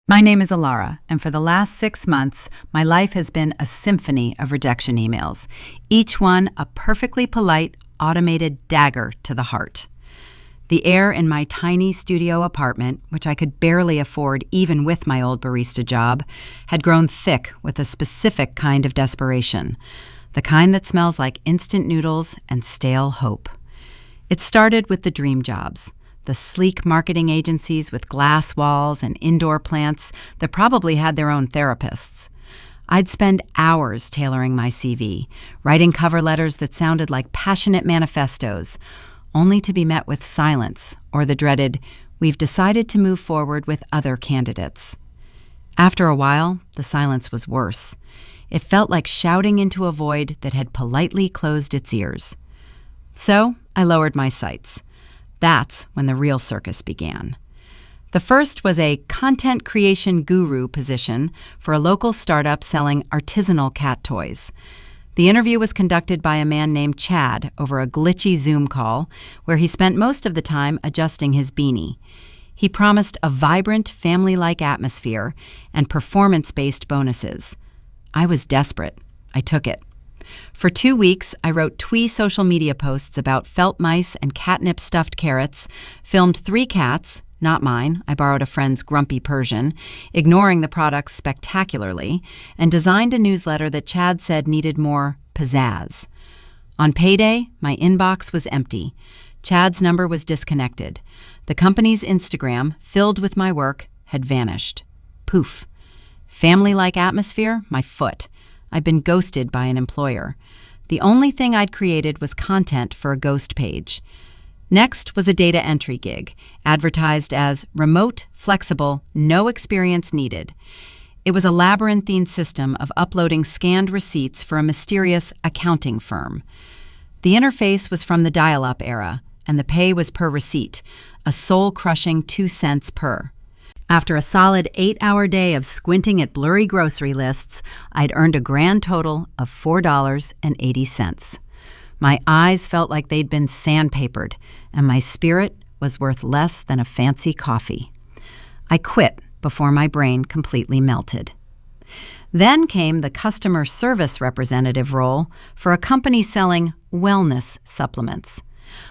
My name is Alara, and for the last 6 months, my life has been a symphony of rejection emails, each one a perfectly polite, automated dagger to the heart. The air in my tiny studio apartment, which I could barely afford even with my old barista job, had grown thick with a specific kind of desperation, the kind that smells like instant noodles and stale hope. It started with the dream jobs. The sleek marketing agencies with glass walls and indoor plants that probably had their own therapists. I'd spend hours tailoring my CV, writing cover letters that sounded like passionate manifestos, only to be met with silence or the dreaded, "We've decided to move forward with other candidates." After a while, the silence was worse. It felt like shouting into a void that had politely closed its ears. So I lowered my sights. That's when the real circus began. The first was a content creation guru position for a local startup selling artisanal cat toys. The interview was conducted by a man named Chad over a glitchy Zoom call where he spent most of the time adjusting his beanie. He promised a vibrant, family-like atmosphere and performance-based bonuses. I was desperate. I took it. For 2 weeks, I wrote twee social media posts about felt mice and catnip stuffed carrots, filmed 3 cats, not mine, I borrowed a friend's grumpy Persian, ignoring the products spectacularly, and designed a newsletter that Chad said needed more pizzazz. On payday, my inbox was empty. Chad's number was disconnected. The company's Instagram, filled with my work, had vanished. Poof. Family-like atmosphere, my foot. I'd been ghosted by an employer. The only thing I'd created was content for a ghost page. Next was a data entry gig, advertised as remote, flexible, no experience needed. It was a labyrinthine system of uploading scanned receipts for a mysterious accounting firm. The interface was from the dial-up era, and the pay was per receipt, a soul-crushing 2 cents per. After a solid 8-hour day of squinting at blurry grocery lists, I'd earned a grand total of $4.80. My eyes felt like they'd been sandpapered, and my spirit was worth less than a fancy coffee. I quit before my brain completely melted. Then came the customer service representative role for a company selling wellness supplements.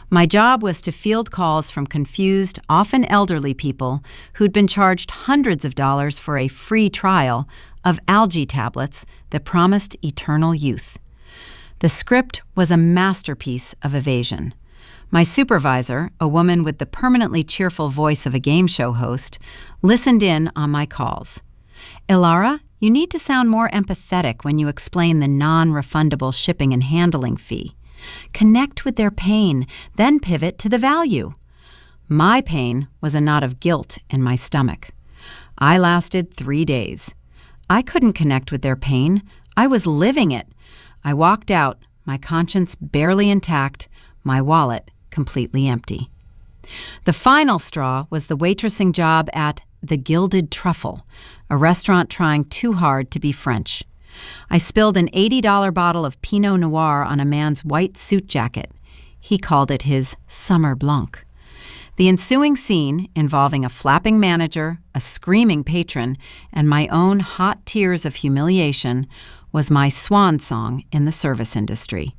My job was to field calls from confused, often elderly people who'd been charged hundreds of dollars for a free trial of algae tablets that promised eternal youth. The script was a masterpiece of evasion. My supervisor, a woman with the permanently cheerful voice of a game show host, listened in on my calls. "Ilara, you need to sound more empathetic when you explain the non-refundable shipping and handling fee. Connect with their pain, then pivot to the value." My pain was a knot of guilt in my stomach. I lasted 3 days. I couldn't connect with their pain. I was living it. I walked out, my conscience barely intact, my wallet completely empty. The final straw was the waitressing job at The Gilded Truffle, a restaurant trying too hard to be French. I spilled an $80 bottle of Pinot Noir on a man's white suit jacket. He called it his Summer Blanc. The ensuing scene, involving a flapping manager, a screaming patron, and my own hot tears of humiliation, was my swan song in the service industry.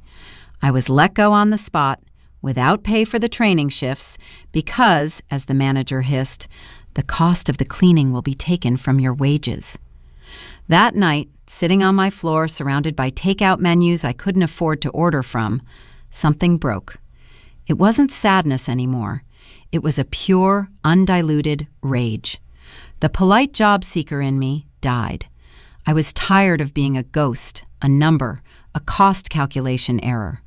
I was let go on the spot, without pay for the training shifts, because, as the manager hissed, "the cost of the cleaning will be taken from your wages." That night, sitting on my floor surrounded by takeout menus I couldn't afford to order from, something broke. It wasn't sadness anymore. It was a pure, undiluted rage. The polite job seeker in me died. I was tired of being a ghost, a number, a cost calculation error.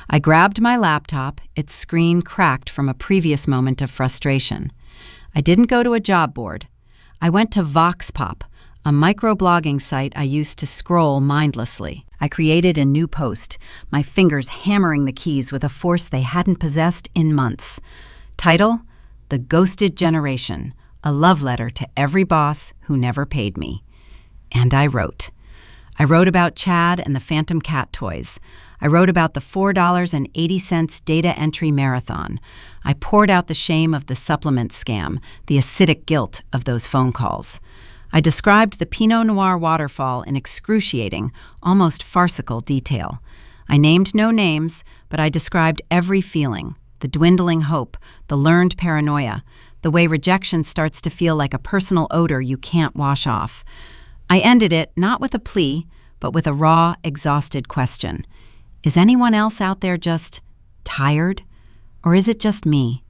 I grabbed my laptop, its screen cracked from a previous moment of frustration. I didn't go to a job board. I went to VoxPop, a microblogging site I used to scroll mindlessly. I created a new post, my fingers hammering the keys with a force they hadn't possessed in months. Title: The Ghosted Generation, a love letter to every boss who never paid me. And I wrote. I wrote about Chad and the Phantom Cat toys. I wrote about the $4.80 data entry marathon. I poured out the shame of the supplement scam, the acidic guilt of those phone calls. I described the Pinot Noir waterfall in excruciating, almost farcical detail. I named no names, but I described every feeling, the dwindling hope, the learned paranoia, the way rejection starts to feel like a personal odor you can't wash off. I ended it not with a plea, but with a raw, exhausted question. Is anyone else out there just tired? Or is it just me?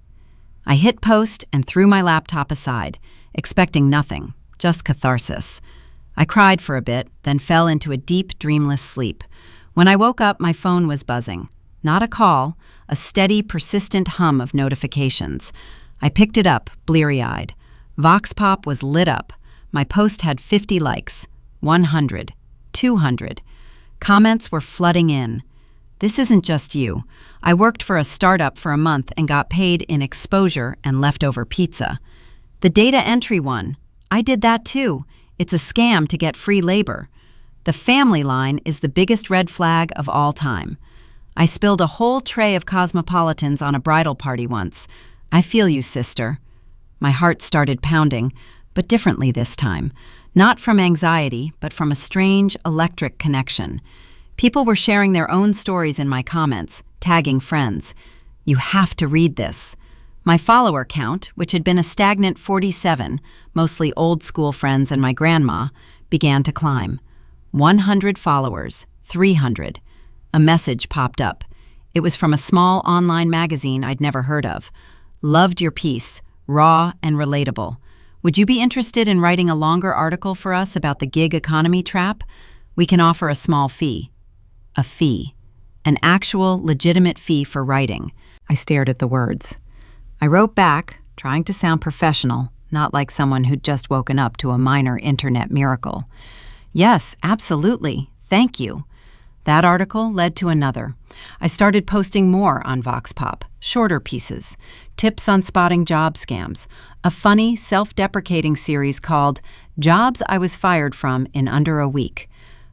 I hit post and threw my laptop aside, expecting nothing, just catharsis. I cried for a bit, then fell into a deep, dreamless sleep. When I woke up, my phone was buzzing. Not a call, a steady, persistent hum of notifications. I picked it up, bleary-eyed. Vox Pop was lit up. My post had 50 likes, 100, 200. Comments were flooding in. This isn't just you. I worked for a startup for a month and got paid in exposure and leftover pizza. The data entry one. I did that too. It's a scam to get free labor. The family line is the biggest red flag of all time. I spilled a whole tray of Cosmopolitans on a bridal party once. I feel you, sister. My heart started pounding, but differently this time. Not from anxiety, but from a strange, electric connection. People were sharing their own stories in my comments, tagging friends. You have to read this. My follower count, which had been a stagnant 47, mostly old-school friends and my grandma, began to climb. 100 followers, 300. A message popped up. It was from a small online magazine I'd never heard of. Loved your piece, raw and relatable. Would you be interested in writing a longer article for us about the gig economy trap? We can offer a small fee. A fee. An actual, legitimate fee for writing. I stared at the words. I wrote back, trying to sound professional, not like someone who'd just woken up to a minor internet miracle. Yes, absolutely. Thank you. That article led to another. I started posting more on Vox Pop, shorter pieces, tips on spotting job scams, a funny, self-deprecating series called Jobs I Was Fired From in Under a Week.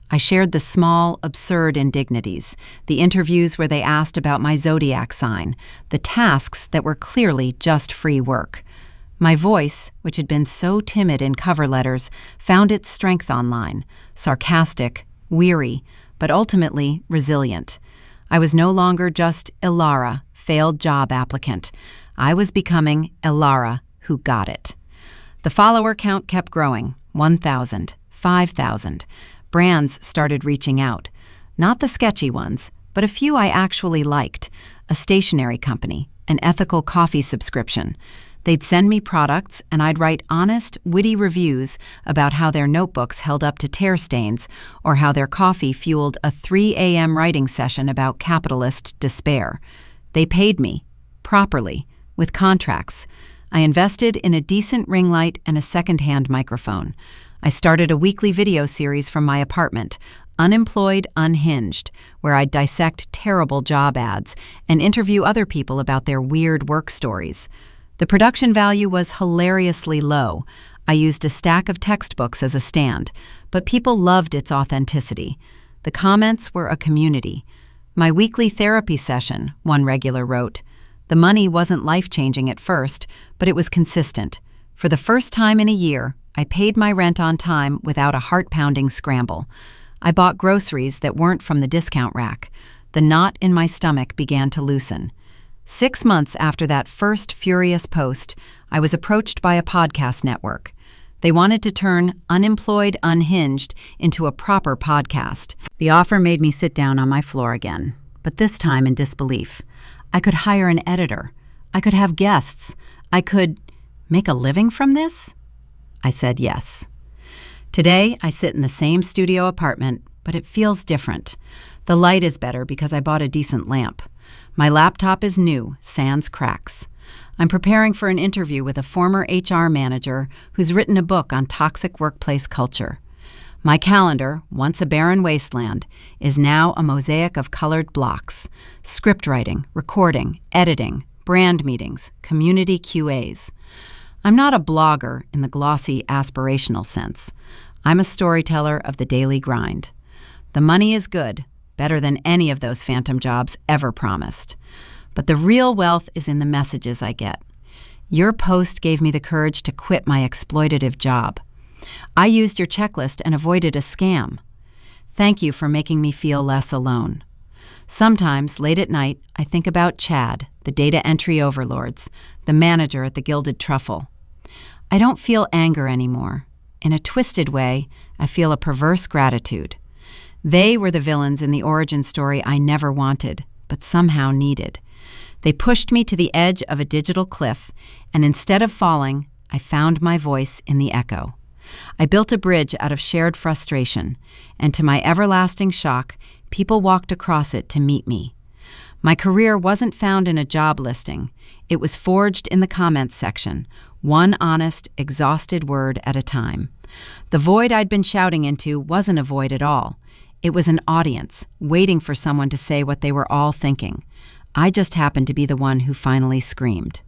I shared the small, absurd indignities, the interviews where they asked about my zodiac sign, the tasks that were clearly just free work. My voice, which had been so timid in cover letters, found its strength online, sarcastic, weary, but ultimately resilient. I was no longer just Ilara, failed job applicant. I was becoming Ilara, who got it. The follower count kept growing, 1,000, 5,000. Brands started reaching out. Not the sketchy ones, but a few I actually liked. A stationery company, an ethical coffee subscription. They'd send me products, and I'd write honest, witty reviews about how their notebooks held up to tear stains or how their coffee fueled a 3 a.m. writing session about capitalist despair. They paid me, properly, with contracts. I invested in a decent ring light and a second-hand microphone. I started a weekly video series from my apartment, Unemployed Unhinged, where I'd dissect terrible job ads and interview other people about their weird work stories. The production value was hilariously low. I used a stack of textbooks as a stand, but people loved its authenticity. The comments were a community. My weekly therapy session, one regular wrote. The money wasn't life-changing at first, but it was consistent. For the first time in a year, I paid my rent on time without a heart-pounding scramble. I bought groceries that weren't from the discount rack. The knot in my stomach began to loosen. 6 months after that first furious post, I was approached by a podcast network. They wanted to turn Unemployed Unhinged into a proper podcast. The offer made me sit down on my floor again, but this time in disbelief. I could hire an editor. I could have guests. I could make a living from this? I said yes. Today, I sit in the same studio apartment, but it feels different. The light is better because I bought a decent lamp. My laptop is new, sans cracks. I'm preparing for an interview with a former HR manager who's written a book on toxic workplace culture. My calendar, once a barren wasteland, is now a mosaic of colored blocks. Script writing, recording, editing, brand meetings, community QAs. I'm not a blogger in the glossy, aspirational sense. I'm a storyteller of the daily grind. The money is good, better than any of those phantom jobs ever promised. But the real wealth is in the messages I get. Your post gave me the courage to quit my exploitative job. I used your checklist and avoided a scam. Thank you for making me feel less alone. Sometimes, late at night, I think about Chad, the data entry overlords, the manager at the Gilded Truffle. I don't feel anger anymore. In a twisted way, I feel a perverse gratitude. They were the villains in the origin story I never wanted, but somehow needed. They pushed me to the edge of a digital cliff, and instead of falling, I found my voice in the echo. I built a bridge out of shared frustration, and to my everlasting shock, people walked across it to meet me. My career wasn't found in a job listing. It was forged in the comments section, one honest, exhausted word at a time. The void I'd been shouting into wasn't a void at all. It was an audience, waiting for someone to say what they were all thinking. I just happened to be the one who finally screamed.